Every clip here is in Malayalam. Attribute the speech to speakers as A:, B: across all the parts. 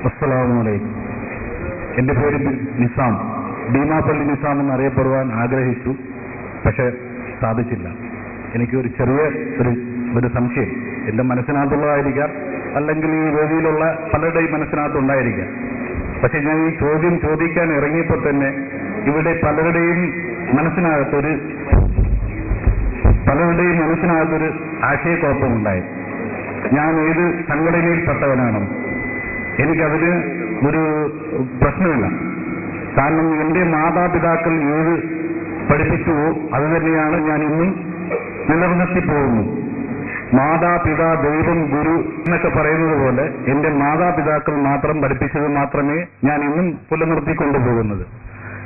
A: അസ്സലാമലൈക്കും. എൻ്റെ പേര് നിസാം, ഭീമാപ്പള്ളി നിസാം എന്നറിയപ്പെടുവാൻ ആഗ്രഹിച്ചു, പക്ഷെ സാധിച്ചില്ല. എനിക്കൊരു ചെറിയ ഒരു സംശയം എൻ്റെ മനസ്സിനകത്തുള്ളതായിരിക്കാം, അല്ലെങ്കിൽ ഈ വേദിയിലുള്ള പലരുടെയും മനസ്സിനകത്തുണ്ടായിരിക്കാം. പക്ഷെ ഞാൻ ഈ ചോദ്യം ചോദിക്കാൻ ഇറങ്ങിയപ്പോൾ തന്നെ ഇവിടെ പലരുടെയും മനസ്സിനകത്തൊരു ആശയക്കുഴപ്പമുണ്ടായി. ഞാൻ ഏത് സംഘടനയിൽപ്പെട്ടവനാണ്, എനിക്കതിന് ഒരു പ്രശ്നമില്ല. കാരണം എൻ്റെ മാതാപിതാക്കൾ ഏത് പഠിപ്പിച്ചുവോ അത് തന്നെയാണ് ഞാൻ ഇന്നും നിലനിർത്തി പോകുന്നു. മാതാപിതാ ദൈവം ഗുരു എന്നൊക്കെ പറയുന്നത് പോലെ എൻ്റെ മാതാപിതാക്കൾ മാത്രം പഠിപ്പിച്ചത് മാത്രമേ ഞാൻ ഇന്നും പുലർത്തിക്കൊണ്ടു പോകുന്നത്.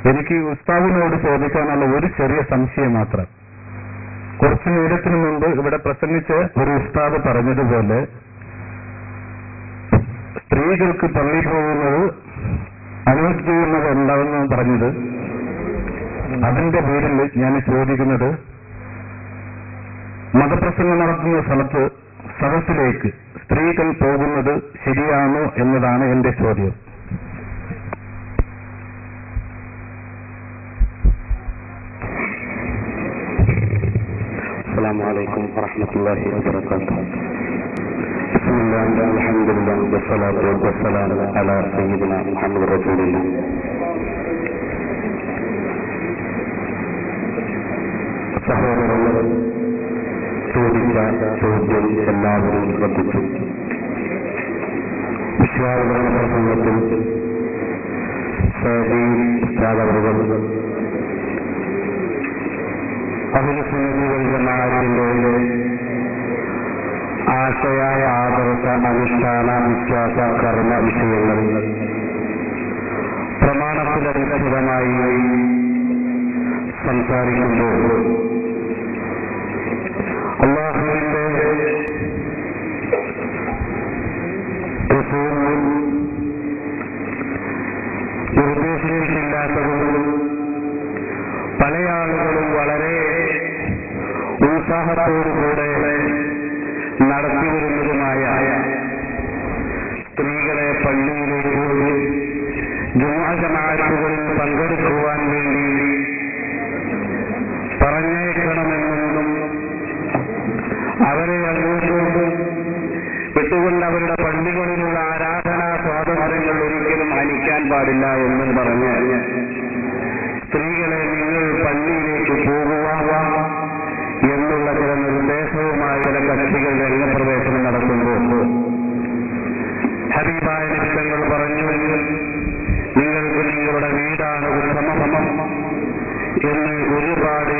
A: എനിക്ക് ഉസ്താദിനോട് ചോദിക്കാനുള്ള ഒരു ചെറിയ സംശയം മാത്രം. കുറച്ചു നേരത്തിനു മുമ്പ് ഇവിടെ പ്രസംഗിച്ച ഒരു ഉസ്താദ് പറഞ്ഞതുപോലെ സ്ത്രീകൾക്ക് പള്ളി പോകുന്നത് അനുവദിക്കുന്നത് എന്താണെന്ന് പറഞ്ഞത്, അതിന്റെ പേരിൽ ഞാൻ ചോദിക്കുന്നത്, മതപ്രസംഗം നടത്തുന്ന സ്ഥലത്ത് സദസ്സിലേക്ക് സ്ത്രീകൾ പോകുന്നത് ശരിയാണോ എന്നതാണ് എന്റെ ചോദ്യം.
B: അസ്സലാമു അലൈക്കും വറഹ്മത്തുള്ളാഹി വബറകാതുഹു. ബിസ്മില്ലാഹി അൽഹംദുലില്ലാഹി വസ്സലാത്തു വസ്സലാമു അലാ സയ്യിദിനാ മുഹമ്മദ് റസൂലുള്ളാഹി. സഹോദരങ്ങളെ, ചോദിച്ച ചോദ്യം എല്ലാവരും ശ്രദ്ധിച്ചു. വിശ്വാസ പ്രസംഗത്തിൽ ഉസ്താദവറുകൾ അഹ്ലുസുന്നത്തിന്റെ ആശയായ ആദർശ അനുഷ്ഠാന വിശ്വാസ കർമ്മ വിഷയങ്ങളിൽ പ്രമാണത്തിലധിഷ്ഠിതമായി സംസാരിക്കുമ്പോൾ അല്ലാഹുവിന്റെ റസൂൽ നിർദ്ദേശിച്ചിട്ടില്ലാത്തതും പല ആളുകളും വളരെ ഉത്സാഹത്തോടുകൂടെ നടത്തിവരുന്നതുമായ സ്ത്രീകളെ പള്ളിയിലേക്ക് ജുമുഅ ജമാഅത്തുകളിൽ പങ്കെടുക്കുവാൻ വേണ്ടി പറഞ്ഞേക്കണമെന്നും അവരെ അങ്ങോട്ടും വിട്ടുകൊണ്ട് അവരുടെ പള്ളികളിലുള്ള ആരാധനാ സ്വാതന്ത്ര്യങ്ങൾ ഒരിക്കലും ഹനിക്കാൻ പാടില്ല എന്നും പറഞ്ഞ് സ്ത്രീകളെ നിങ്ങൾ പള്ളിയിലേക്ക് പോകുക എന്നുള്ള ചില നിർദ്ദേശവുമായി ചില കക്ഷികൾ രംഗപ്രവേശനം നടത്തുമ്പോൾ ഹബീബായ നിമിഷങ്ങൾ പറഞ്ഞു, നിങ്ങൾക്ക് നിങ്ങളുടെ വീടാണ് ഉത്തമം എന്ന് ഒരുപാട്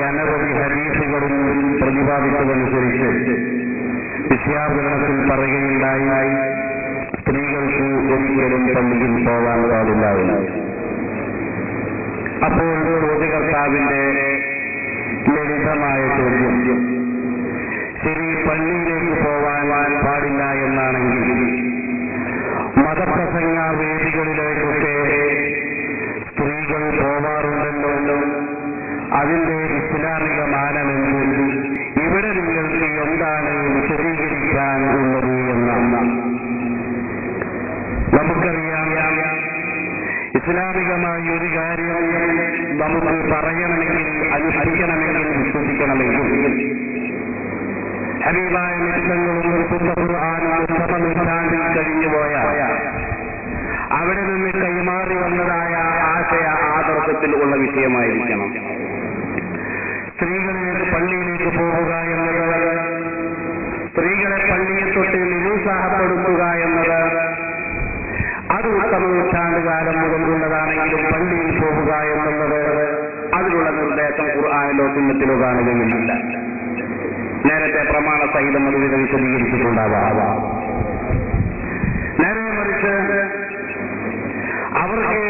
B: അനവധി ഹദീസുകളിൽ പ്രതിപാദിച്ചതനുസരിച്ച് വിഷയാവതരണത്തിൽ പറയുകയുണ്ടായി, സ്ത്രീകൾക്ക് ഒരിക്കലും പള്ളിയിൽ പോകാൻ പാടില്ല. അപ്പോൾ ചോദ്യകർത്താവിന്റെ ലളിതമായ ചോദ്യം, ശരി, പള്ളിയിലേക്ക് പോകാൻ പാടില്ല എന്നാണെങ്കിൽ മതപ്രസംഗ വേദികളിലേക്കൊക്കെ സ്ത്രീകൾ പോവാറുണ്ടല്ലോ, അതിന്റെ ഇസ്ലാമിക മാനമെന്ന് ഇവിടെ നിങ്ങൾക്ക് എന്താണ് വിശദീകരിക്കാൻ ഉള്ളത് എന്നാണ്. നമുക്കറിയാം, ഇസ്ലാമികമായ ഒരു കാര്യം നമുക്ക് പറയണമെങ്കിൽ, അനുഷ്ഠിക്കണമെങ്കിൽ, വിശ്വസിക്കണമെങ്കിൽ ഹബീബായ നിമിഷങ്ങളും നൂറ്റാണ്ടിൽ കഴിഞ്ഞുപോയ അവിടെ നിന്ന് കൈമാറി വന്നതായ ആശയ ആദർശത്തിൽ ഉള്ള വിഷയമായിരിക്കണം. സ്ത്രീകളിലേക്ക് പള്ളിയിലേക്ക് പോവുക എന്നത്, സ്ത്രീകളെ പള്ളിയെ തൊട്ട് നിരുത്സാഹപ്പെടുത്തുക എന്നത് അത് ഉത്തമ നൂറ്റാണ്ടുകാലം മുതലുള്ളതാണെങ്കിലും പള്ളിയിൽ പോവുക എന്നുള്ളത് അതിനുള്ള നിർദ്ദേശം ഖുർആനിലോ സുന്നത്തിലോ കാണുകയില്ല. നേരത്തെ പ്രമാണ സഹിതം അത് വിശദീകരിച്ചിട്ടുണ്ടാവാം. നേരെ മറിച്ച് അവർക്ക്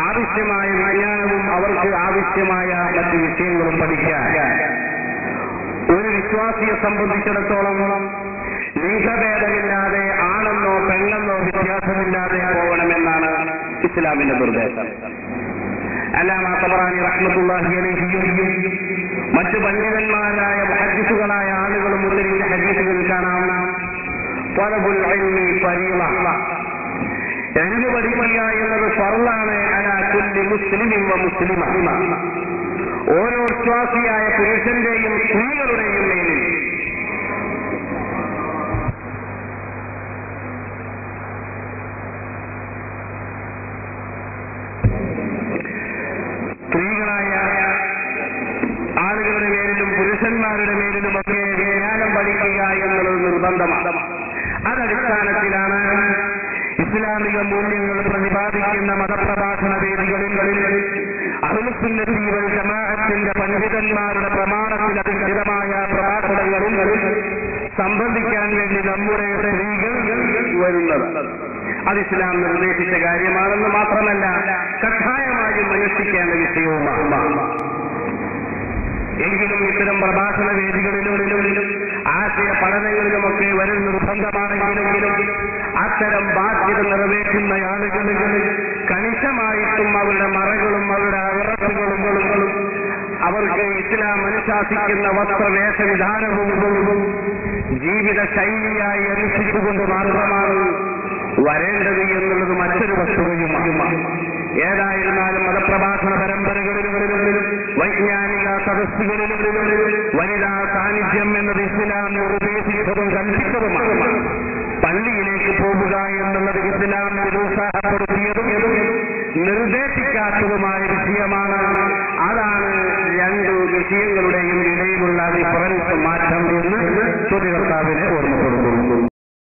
B: ആവശ്യമായ വിജ്ഞാനവും അവർക്ക് ആവശ്യമായ മറ്റു വിഷയങ്ങളും പഠിക്കാൻ ഒരു വിശ്വാസിയെ സംബന്ധിച്ചിടത്തോളം ലിംഗഭേദമില്ലാതെ ആണെന്നോ പെണ്ണെന്നോ വ്യത്യാസമില്ലാതെ പോകണമെന്നാണ് ഇസ്ലാമിന്റെ നിർദ്ദേശം. അല്ലാമ തബറാനി റഹ്മത്തുള്ളാഹി അലൈഹിയും മറ്റു പണ്ഡിതന്മാരായ മുഹദ്ദിസുകളായ ആളുകളും ഉദ്ധരിച്ച ഹദീസുകളിൽ കാണാം, തലബുൽ ഇൽമി ഫരീള. ഇൽമു പഠിക്കുക എന്നത് ഫർളാണ് അലാ കുല്ലി മുസ്ലിമിൻ വ മുസ്ലിമ. ഓരോ വിശ്വാസിയായ പുരുഷന്റെയും സ്ത്രീകളുടെയും മേലിൽ. സ്ത്രീകളായ ആളുകളുടെ മേലിലും പുരുഷന്മാരുടെ മേലിലുമൊക്കെ വിജ്ഞാനം പഠിക്കുക എന്നുള്ളത് നിർബന്ധമാണ്. അതടിസ്ഥാനത്തിലാണ് ഇസ്ലാമിക മൂല്യങ്ങൾ പ്രതിപാദിക്കുന്ന മതപ്രഭാഷണ വേദികളിൽ അഹ്ലുസുന്നത്തി വൽ ജമാഅത്തിന്റെ പണ്ഡിതന്മാരുടെ പ്രമാണത്തിൽ അധിഷ്ഠിതമായ പ്രഭാഷണങ്ങളിൽ സംബന്ധിക്കാൻ വേണ്ടി നമ്മുടെ സ്ത്രീകൾ വരുന്നത്. അത് ഇസ്ലാം നിർദ്ദേശിച്ച കാര്യമാണെന്ന് മാത്രമല്ല, കഠായമായും അനുഷ്ഠിക്കേണ്ട വിഷയവുമാണ്. എങ്കിലും ഇത്തരം പ്രഭാഷണ വേദികളിലും ആശയ പഠനങ്ങളിലുമൊക്കെ വരും നിർബന്ധമാണെങ്കിലും അത്തരം ബാധ്യത നിറവേറ്റുന്ന ആളുകളിൽ കണിശമായിട്ടും അവരുടെ മറകളും അവരുടെ അവറത്തുകളും അവർക്ക് ഇസ്ലാം അനുശാസിക്കുന്ന വസ്ത്രവേഷവിധാനവും ജീവിത ശൈലിയായി അനുഷ്ഠിച്ചുകൊണ്ട് മാത്രമാണ് വരേണ്ടത് എന്നുള്ളത് മറ്റൊരു വസ്തുതയുമാണ്. ഏതായിരുന്നാലും മതപ്രഭാഷണ പരമ്പരകളിലും വൈജ്ഞാനിക സദസ്സുകളിലും വനിതാ സാന്നിധ്യം എന്നത് ഇസ്ലാം നിർദ്ദേശിച്ചതും കൽപ്പിച്ചതുമാണ്. പള്ളിയിലേക്ക് പോവുക എന്നുള്ളത് ഇസ്ലാം നിരുത്സാഹപ്പെടുത്തിയതും നിർദ്ദേശിക്കാത്തതുമായ വിഷയമാണ്. അതാണ് രണ്ടു വിഷയങ്ങളുടെയും ഇടയിലുള്ള ഡിഫറൻസ് മാറ്റം എന്ന് ചോദ്യകർത്താവിനെ ഓർമ്മപ്പെടുത്തുന്നു.